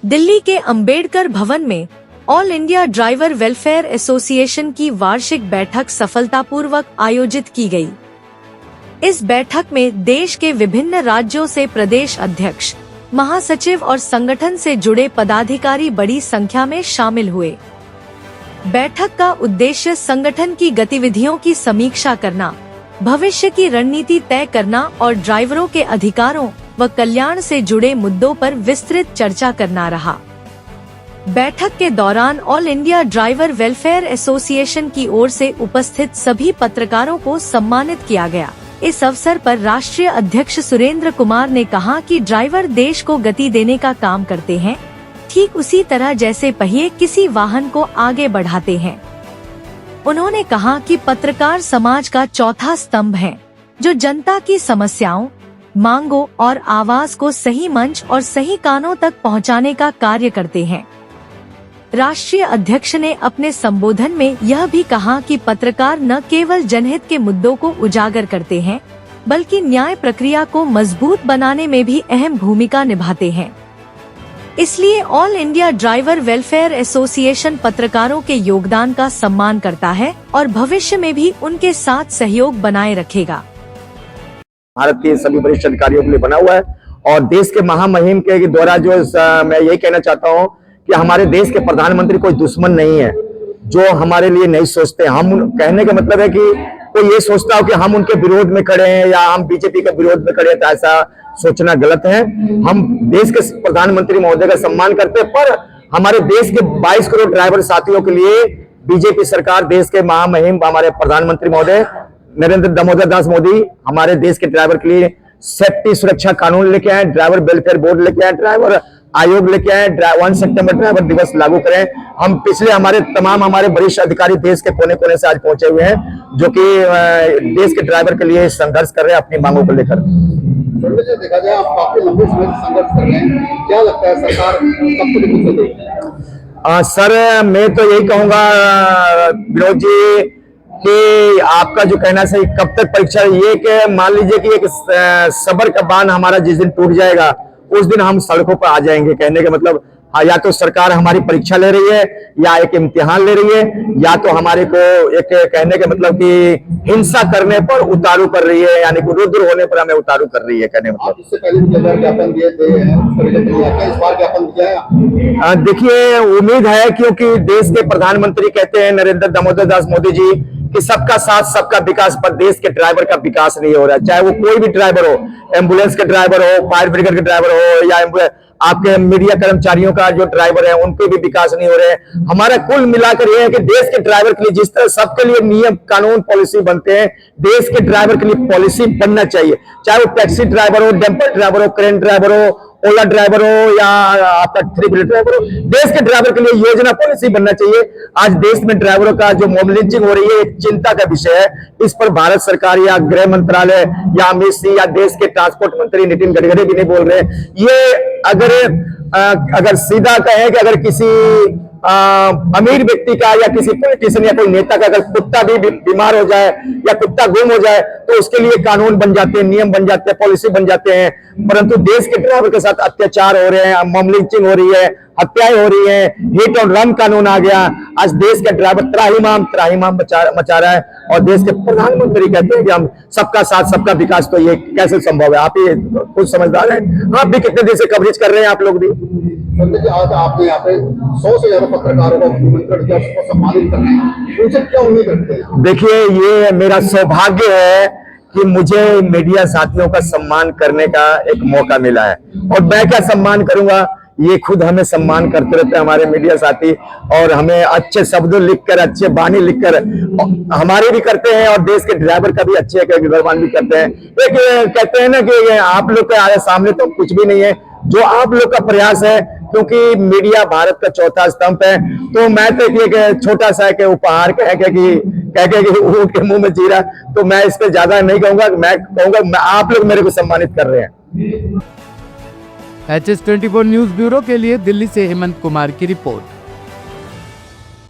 दिल्ली के अंबेडकर भवन में all India driver welfare association की वार्षिक बैठक सफलतापूर्वक आयोजित की गई। इस बैठक में देश के विभिन्न राज्यों से प्रदेश अध्यक्ष, महासचिव और संगठन से जुड़े पदाधिकारी बड़ी संख्या में शामिल हुए। बैठक का उद्देश्य संगठन की गतिविधियों की समीक्षा करना, भविष्य की रणनीति तय करना और ड्राइवरों के अधिकारों व कल्याण से जुड़े मुद्दों पर विस्तृत चर्चा करना रहा। बैठक के दौरान all India driver welfare association की ओर से उपस्थित सभी पत्रकारों को सम्मानित किया गया। इस अवसर पर राष्ट्रीय अध्यक्ष सुरेंद्र कुमार ने कहा कि ड्राइवर देश को गति देने का काम करते हैं, ठीक उसी तरह जैसे पहिए किसी वाहन को आगे बढ़ाते हैं। उन्होंने कहा कि पत्रकार समाज का चौथा स्तंभ है, जो जनता की समस्याओं, मांगों और आवाज को सही मंच और सही कानों तक पहुंचाने का कार्य करते हैं। राष्ट्रीय अध्यक्ष ने अपने संबोधन में यह भी कहा कि पत्रकार न केवल जनहित के मुद्दों को उजागर करते हैं, बल्कि न्याय प्रक्रिया को मजबूत बनाने में भी अहम भूमिका निभाते हैं। इसलिए all India driver welfare association पत्रकारों के योगदान का सम्मान करता है और भविष्य में भी उनके साथ सहयोग बनाए रखेगा। भारत के सभी वरिष्ठ अधिकारियों के लिए बना हुआ है और देश के महामहिम के द्वारा जो मैं यही कहना चाहता हूं कि हमारे देश के प्रधानमंत्री कोई दुश्मन नहीं है जो हमारे लिए नहीं सोचते। हम कहने का मतलब है कि कोई ये सोचता हो कि हम उनके विरोध में खड़े हैं या हम बीजेपी के विरोध में खड़े हैं, तो ऐसा सोचना गलत है। हम देश के प्रधानमंत्री महोदय का सम्मान करते हैं, पर हमारे देश के 22 करोड़ ड्राइवर साथियों के लिए बीजेपी सरकार, देश के महामहिम हमारे प्रधानमंत्री महोदय नरेंद्र दामोदर दास मोदी हमारे देश के ड्राइवर के लिए सेफ्टी सुरक्षा कानून लेके आए, ड्राइवर वेलफेयर बोर्ड लेके आए, ड्राइवर आयोग लेके आए, 1 सितंबर ड्राइवर दिवस लागू करें। हम पिछले हमारे वरिष्ठ अधिकारी देश के कोने कोने से आज पहुंचे हुए हैं, जो कि देश के ड्राइवर के लिए संघर्ष कर रहे हैं अपनी मांगों को लेकर। देखा जाए आप काफी लंबे समय से संघर्ष कर रहे हैं, क्या लगता है सरकार कब तक कुछ देगी? सर मैं तो यही कहूंगा विनोद जी कि आपका जो कहना सही, कब तक परीक्षा, ये कि मान लीजिए कि एक सब्र का बांध हमारा जिस दिन टूट जाएगा उस दिन हम सड़कों पर आ जाएंगे। कहने का मतलब या तो सरकार हमारी परीक्षा ले रही है या एक इम्तिहान ले रही है, या तो हमारे को एक कहने का मतलब कि हिंसा करने पर उतारू कर रही है, यानी कि रुद्र होने पर हमें उतारू कर रही है। कहने मतलब इससे पहले ज्ञापन दिए थे, इस बार ज्ञापन दिया है? देखिए उम्मीद है, क्योंकि देश के प्रधानमंत्री कहते हैं नरेंद्र दामोदर दास मोदी जी कि सबका साथ सबका विकास, पर देश के ड्राइवर का विकास नहीं हो रहा है। चाहे वो कोई भी ड्राइवर हो, एम्बुलेंस के ड्राइवर हो, फायर ब्रिगेड के ड्राइवर हो, या आपके मीडिया कर्मचारियों का जो ड्राइवर है उनके भी विकास नहीं हो रहे हैं। हमारा कुल मिलाकर यह है कि देश के ड्राइवर के लिए जिस तरह सबके लिए नियम कानून पॉलिसी बनते हैं, देश के ड्राइवर के लिए पॉलिसी बनना चाहिए। चाहे वो टैक्सी ड्राइवर हो, डंपर ड्राइवर हो, क्रेन ड्राइवर हो, ओला ड्राइवर हो या आपका 3 व्हीलर ड्राइवर हो, देश के ड्राइवर के लिए योजना पॉलिसी बनना चाहिए। आज देश में ड्राइवरों का जो मॉब लिंचिंग हो रही है एक चिंता का विषय है। इस पर भारत सरकार या गृह मंत्रालय या अमित सिंह या देश के ट्रांसपोर्ट मंत्री नितिन गडकरी भी नहीं बोल रहे। ये अगर सीधा कहें कि अगर किसी अमीर व्यक्ति का या किसी पॉलिटिशियन या कोई नेता का अगर कुत्ता भी बीमार हो जाए या कुत्ता गुम हो जाए तो उसके लिए कानून बन जाते हैं, नियम बन जाते हैं, पॉलिसी बन जाते हैं। परंतु देश के ड्राइवर के साथ अत्याचार हो रहे हैं, मॉब लिंचिंग हो रही है, हत्याएं हो रही हैं, हिट और रन कानून आ गया। आज देश का ड्राइवर त्राहिमाम मचा रहा है और देश के प्रधानमंत्री कहते हैं कि हम सबका साथ सबका विकास, तो ये कैसे संभव है? आप ये खुद समझदार हैं, आप भी कितने दिन से कवरेज कर रहे हैं आप लोग भी। आज आपने यहाँ पे 100 से ज्यादा पत्रकारों को निमंत्रण दिया, उसको सम्मानित करने हैं, उनसे क्या उम्मीद रखते हैं? देखिए ये मेरा सौभाग्य है कि मुझे मीडिया साथियों का सम्मान करने का एक मौका मिला है, और मैं क्या सम्मान करूंगा, ये खुद हमें सम्मान करते रहते हैं हमारे मीडिया साथी, और हमें अच्छे शब्दों लिखकर, अच्छे बानी लिखकर हमारे भी करते हैं और देश के ड्राइवर का भी अच्छे गुणगान भी करते हैं। एक कहते हैं ना कि आप लोग के सामने तो कुछ भी नहीं है, जो आप लोग का प्रयास है, क्योंकि मीडिया भारत का चौथा स्तंभ है। तो मैं तो एक छोटा सा के उपहार कह के ऊंट के मुंह में जीरा, तो मैं इस पे ज्यादा नहीं कहूंगा। मैं कहूंगा आप लोग मेरे को सम्मानित कर रहे हैं। HS24 न्यूज ब्यूरो के लिए दिल्ली से हेमंत कुमार की रिपोर्ट।